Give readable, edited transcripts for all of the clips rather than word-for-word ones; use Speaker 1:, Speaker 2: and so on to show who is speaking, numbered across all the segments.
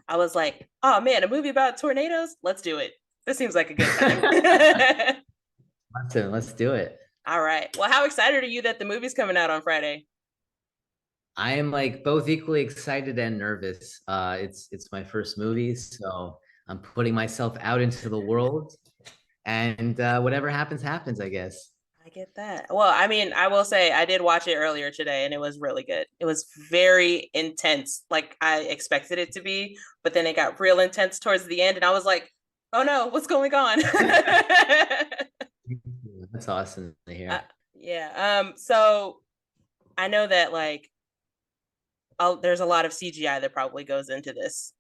Speaker 1: I was like, oh man, a movie about tornadoes? Let's do it. This seems like a good time.
Speaker 2: Awesome. Let's do it.
Speaker 1: All right. Well, how excited are you that the movie's coming out on Friday?
Speaker 2: I am like both equally excited and nervous. It's my first movie, so I'm putting myself out into the world, and whatever happens, happens, I guess.
Speaker 1: I get that. Well, I mean, I will say I did watch it earlier today and it was really good. It was very intense, like I expected it to be, but then it got real intense towards the end and I was like, "Oh no, what's going on?"
Speaker 2: That's awesome to
Speaker 1: uh,
Speaker 2: hear.
Speaker 1: yeah. So I know that like there's a lot of CGI that probably goes into this,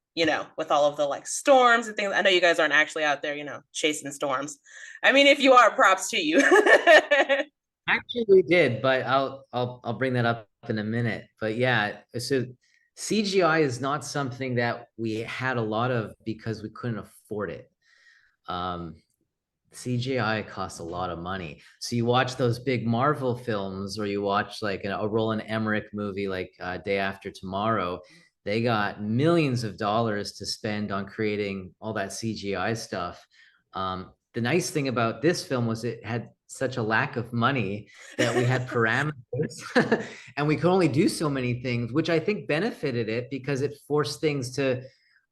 Speaker 1: with all of the like storms and things. I know you guys aren't actually out there, chasing storms. I mean, if you are, props to you.
Speaker 2: Actually, we did, but I'll bring that up in a minute. But yeah, so CGI is not something that we had a lot of because we couldn't afford it. Um, CGI costs a lot of money. So you watch those big Marvel films, or you watch like a Roland Emmerich movie like Day After Tomorrow. They got millions of dollars to spend on creating all that CGI stuff. The nice thing about this film was it had such a lack of money that we had parameters and we could only do so many things, which I think benefited it because it forced things to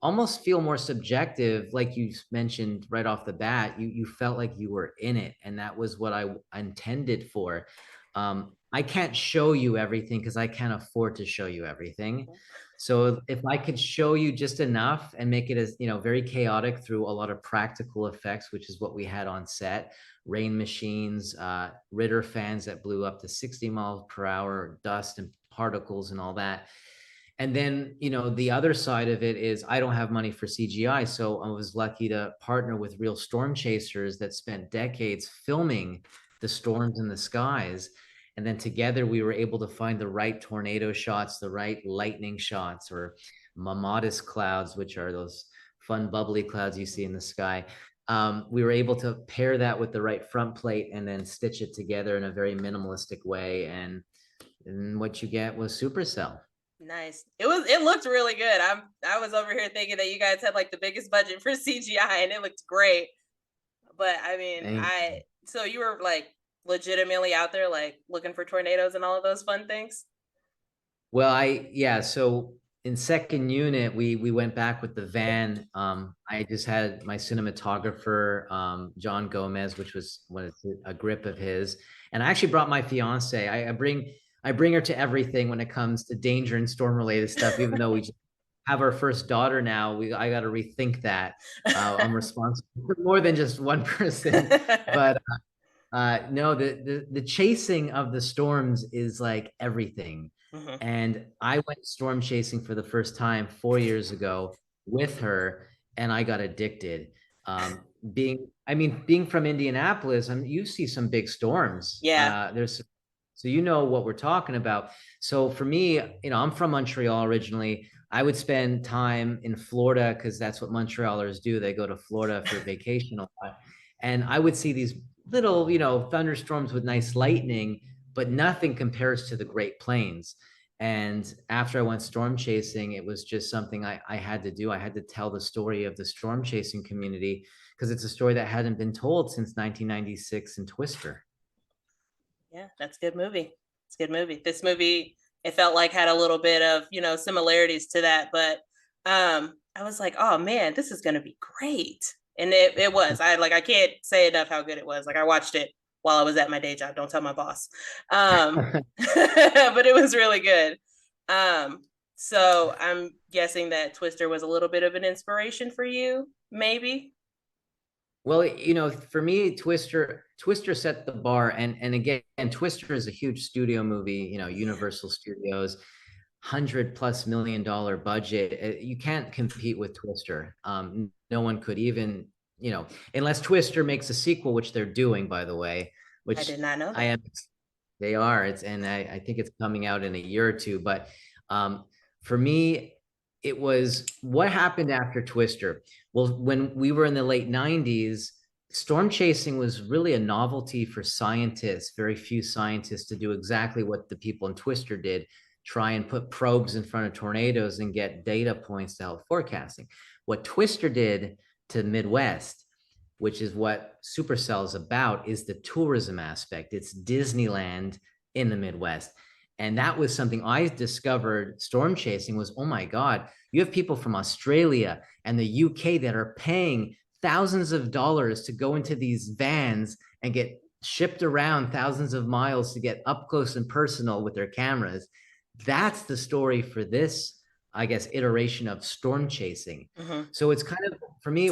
Speaker 2: almost feel more subjective, like you mentioned right off the bat. You felt like you were in it, and that was what I intended for. I can't show you everything because I can't afford to show you everything. So if I could show you just enough and make it as very chaotic through a lot of practical effects, which is what we had on set, rain machines, Ritter fans that blew up to 60 miles per hour, dust and particles and all that. And then, the other side of it is I don't have money for CGI. So I was lucky to partner with real storm chasers that spent decades filming the storms in the skies. And then together we were able to find the right tornado shots, the right lightning shots, or mammatus clouds, which are those fun bubbly clouds you see in the sky. We were able to pair that with the right front plate and then stitch it together in a very minimalistic way. And what you get was Supercell.
Speaker 1: Nice. It looked really good. I was over here thinking that you guys had like the biggest budget for CGI and it looked great. But I mean,
Speaker 2: Thank
Speaker 1: so you were like legitimately out there like looking for tornadoes and all of those fun things?
Speaker 2: Well, yeah, so in second unit, we went back with the van. I just had my cinematographer, John Gomez, which was a grip of his. And I actually brought my fiance. I bring her to everything when it comes to danger and storm related stuff, even though we just have our first daughter now. I got to rethink that. I'm responsible for more than just one person. But no, the chasing of the storms is like everything.
Speaker 1: Mhm.
Speaker 2: And I went storm chasing for the first time 4 years ago with her, and I got addicted. Being from Indianapolis, you see some big storms.
Speaker 1: Yeah.
Speaker 2: So you know what we're talking about. So for me, I'm from Montreal originally. I would spend time in Florida because that's what Montrealers do. They go to Florida for vacation a lot. And I would see these little, thunderstorms with nice lightning, but nothing compares to the Great Plains. And after I went storm chasing, it was just something I had to do. I had to tell the story of the storm chasing community because it's a story that hadn't been told since 1996 in Twister.
Speaker 1: Yeah, that's a good movie. It's a good movie. This movie, it felt like had a little bit of, similarities to that, but I was like, oh man, this is gonna be great. And it was. I can't say enough how good it was. Like I watched it while I was at my day job. Don't tell my boss. But it was really good. So I'm guessing that Twister was a little bit of an inspiration for you, maybe.
Speaker 2: Well, for me, Twister set the bar, and again, Twister is a huge studio movie. Universal Studios, $100+ million budget. You can't compete with Twister. No one could even, unless Twister makes a sequel, which they're doing, by the way,
Speaker 1: I
Speaker 2: which
Speaker 1: did not know
Speaker 2: I
Speaker 1: that.
Speaker 2: am. They are. I think it's coming out in a year or two. But for me, it was what happened after Twister. Well, when we were in the late 90s, storm chasing was really a novelty for scientists, very few scientists to do exactly what the people in Twister did, try and put probes in front of tornadoes and get data points to help forecasting. What Twister did to the Midwest, which is what Supercell is about, is the tourism aspect. It's Disneyland in the Midwest. And that was something I discovered storm chasing was, oh my God, you have people from Australia and the UK that are paying thousands of dollars to go into these vans and get shipped around thousands of miles to get up close and personal with their cameras. That's the story for this, I guess, iteration of storm chasing.
Speaker 1: Mm-hmm.
Speaker 2: So it's kind of, for me,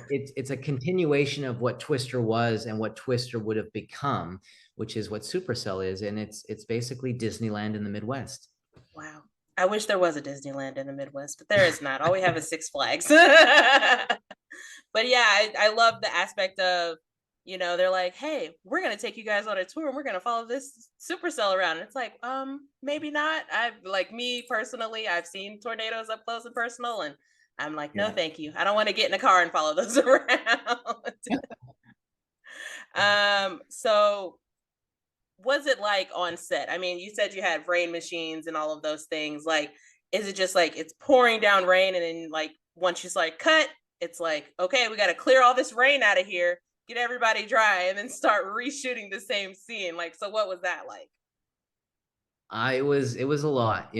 Speaker 2: it's a continuation of what Twister was and what Twister would have become, which is what Supercell is, and it's basically Disneyland in the Midwest.
Speaker 1: Wow. I wish there was a Disneyland in the Midwest, but there is not. All we have is Six Flags. But yeah, I love the aspect of, they're like, hey, we're gonna take you guys on a tour and we're gonna follow this Supercell around. And it's like, maybe not. I like me personally, I've seen tornadoes up close and personal, and I'm like, no,
Speaker 2: Yeah.
Speaker 1: thank you. I don't want to get in a car and follow those around. So was it like on set? I mean, you said you had rain machines and all of those things. Like, is it just like it's pouring down rain and then like once you like cut, it's like, okay, we got to clear all this rain out of here, get everybody dry, and then start reshooting the same scene? Like, so what was that like?
Speaker 2: It was a lot,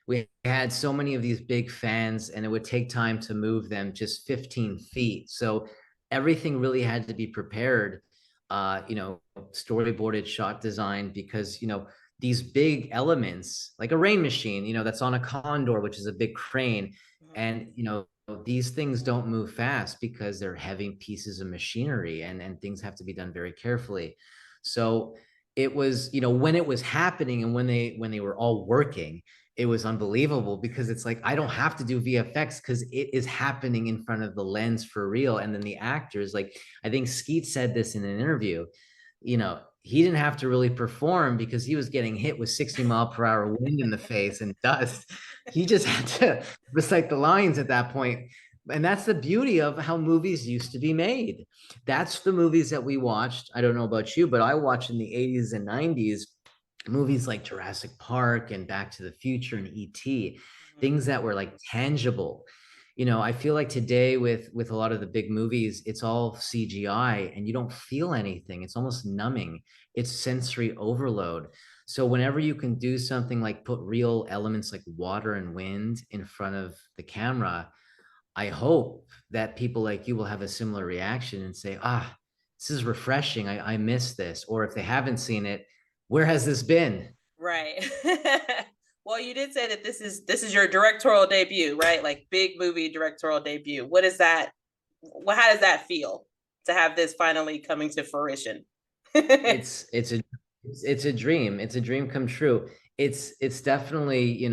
Speaker 2: we had so many of these big fans, and it would take time to move them just 15 feet. So everything really had to be prepared, storyboarded, shot design, because these big elements, like a rain machine, that's on a condor, which is a big crane,
Speaker 1: Mhm.
Speaker 2: and these things don't move fast because they're heavy pieces of machinery, and things have to be done very carefully. So it was, when it was happening and when they were all working, it was unbelievable because it's like I don't have to do VFX because it is happening in front of the lens for real. And then the actors, like I think Skeet said this in an interview, he didn't have to really perform because he was getting hit with 60-mile-per-hour wind in the face and dust. He just had to recite the lines at that point. And that's the beauty of how movies used to be made. That's the movies that we watched. I don't know about you, but I watched in the 80s and 90s movies like Jurassic Park and Back to the Future and E.T.,
Speaker 1: Mhm.
Speaker 2: things that were like tangible. I feel like today with a lot of the big movies, it's all CGI and you don't feel anything. It's almost numbing. It's sensory overload. So whenever you can do something like put real elements like water and wind in front of the camera, I hope that people like you will have a similar reaction and say, this is refreshing. I miss this. Or if they haven't seen it, where has this been?
Speaker 1: Right. Well, you did say that this is your directorial debut, right? Like big movie directorial debut. What is that? How does that feel to have this finally coming to fruition?
Speaker 2: It's a dream. It's a dream come true. It's definitely,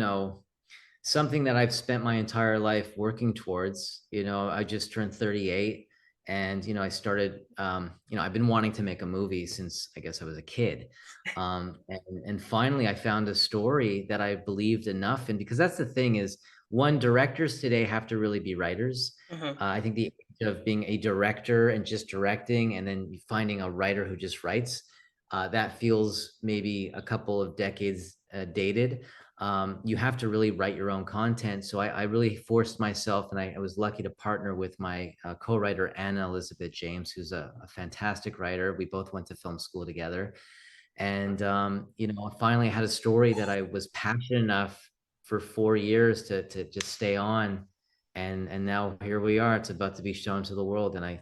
Speaker 2: something that I've spent my entire life working towards. I just turned 38, and I started, I've been wanting to make a movie since I guess I was a kid. And finally I found a story that I believed enough in, because that's the thing is, one, directors today have to really be writers.
Speaker 1: Mhm.
Speaker 2: I think the age of being a director and just directing and then finding a writer who just writes, that feels maybe a couple of decades dated. You have to really write your own content. So I really forced myself, and I was lucky to partner with my co-writer, Anna Elizabeth James, who's a fantastic writer. We both went to film school together. And, I finally had a story that I was passionate enough for 4 years to just stay on. And now here we are. It's about to be shown to the world. And I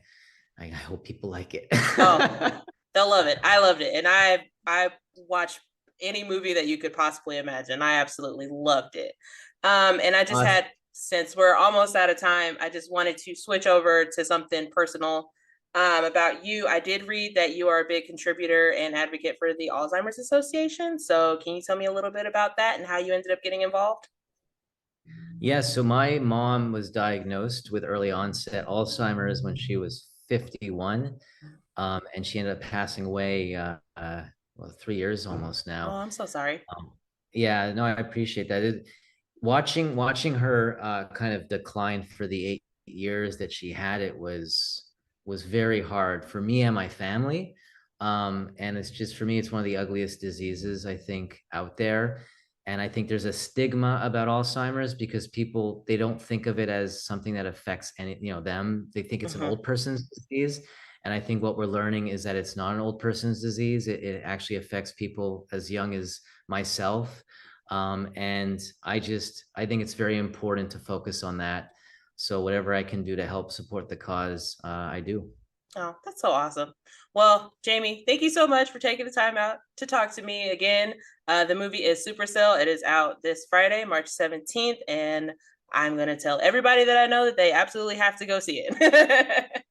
Speaker 2: hope people like it.
Speaker 1: Oh, they'll love it. I loved it, and I watched any movie that you could possibly imagine. I absolutely loved it. And I just
Speaker 2: Awesome.
Speaker 1: had, since we're almost out of time, I just wanted to switch over to something personal about you. I did read that you are a big contributor and advocate for the Alzheimer's Association. So, can you tell me a little bit about that and how you ended up getting involved?
Speaker 2: Yeah, so my mom was diagnosed with early onset Alzheimer's when she was 51, and she ended up passing away, well, 3 years almost
Speaker 1: Oh,
Speaker 2: now.
Speaker 1: I'm so sorry.
Speaker 2: Um, yeah, no, I appreciate that. Watching her kind of decline for the 8 years that she had it was very hard for me and my family. And it's just, for me, it's one of the ugliest diseases I think out there. And I think there's a stigma about Alzheimer's because people, they don't think of it as something that affects any, them. They think it's an
Speaker 1: Hmm.
Speaker 2: old person's disease. And I think what we're learning is that it's not an old person's disease. It actually affects people as young as myself. And I think it's very important to focus on that. So whatever I can do to help support the cause, I do.
Speaker 1: Oh, that's so awesome. Well, Jamie, thank you so much for taking the time out to talk to me again. The movie is Supercell. It is out this Friday, March 17th, and I'm going to tell everybody that I know that they absolutely have to go see it.